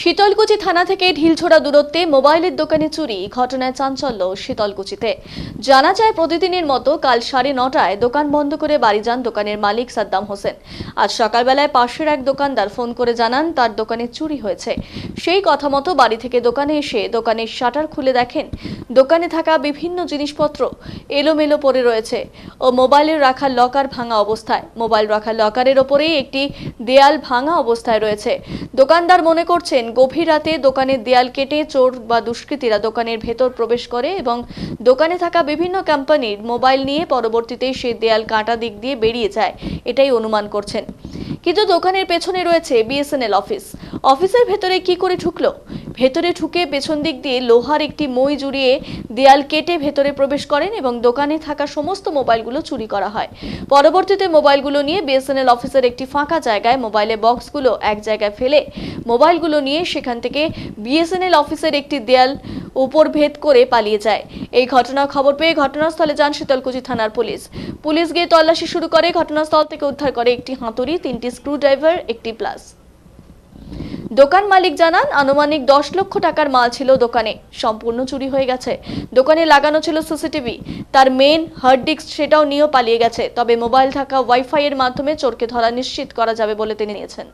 শীতলকুচি থানা থেকে ঢিলছোড়া দূরত্বে মোবাইলের দোকানে চুরি, ঘটনায় চাঞ্চল্য শীতলকুচিতে। জানা যায়, প্রতিদিনের মতো কাল 9:30টায় দোকান বন্ধ করে বাড়ি যান দোকানের মালিক সাদ্দাম হোসেন। আজ সকালবেলায় পাশের এক দোকানদার ফোন করে জানান তার দোকানে চুরি হয়েছে। সেই কথা মতো বাড়ি থেকে দোকানে এসে দোকানের শাটার খুলে দেখেন দোকানে থাকা বিভিন্ন জিনিসপত্র এলোমেলো পড়ে রয়েছে ও মোবাইলের রাখা লকার ভাঙা অবস্থায়। মোবাইল রাখা লকারের ওপরেই একটি দেয়াল ভাঙা অবস্থায় রয়েছে। দোকানদার মনে করছেন, গভীর রাতে দোকানের দেয়াল কেটে চোর বা দুষ্কৃতীরা দোকানের ভেতর প্রবেশ করে এবং দোকানে থাকা বিভিন্ন কোম্পানির মোবাইল নিয়ে পরবর্তীতে সেই দেয়াল কাটা দিক দিয়ে বেরিয়ে যায়, এটাই অনুমান করছেন। কিন্তু দোকানের পেছনে রয়েছে বিএসএনএল অফিস। অফিসের ভেতরে কি করে ঢুকলো? ভেতরে ঢুকে পেছন দিক দিয়ে লোহার একটি মই জুড়িয়ে দেয়াল কেটে ভেতরে প্রবেশ করেন এবং দোকানে থাকা সমস্ত মোবাইলগুলো চুরি করা হয়। পরবর্তীতে মোবাইলগুলো নিয়ে বিএসএনএল অফিসের একটি ফাঁকা জায়গায় মোবাইলের বক্সগুলো এক জায়গায় ফেলে মোবাইলগুলো নিয়ে সেখান থেকে বিএসএনএল অফিসের একটি দেয়াল উপর ভেদ করে পালিয়ে যায়। এই ঘটনার খবর পেয়ে ঘটনাস্থলে যান শীতলকুচি থানার পুলিশ গিয়ে তল্লাশি শুরু করে। ঘটনাস্থল থেকে উদ্ধার করে একটি হাতুড়ি, 3টি স্ক্রুড্রাইভার, একটি প্লাস। দোকান মালিক জানান, আনুমানিক 10 লক্ষ টাকার মাল ছিল দোকানে, সম্পূর্ণ চুরি হয়ে গেছে। দোকানে লাগানো ছিল সিসিটিভি, তার মেন হার্ড ডিস্ক সেটাও নিয়ে পালিয়ে গেছে। তবে মোবাইল থাকা ওয়াইফাই এর মাধ্যমে চোরকে ধরা নিশ্চিত করা যাবে বলে তিনি নিয়েছেন।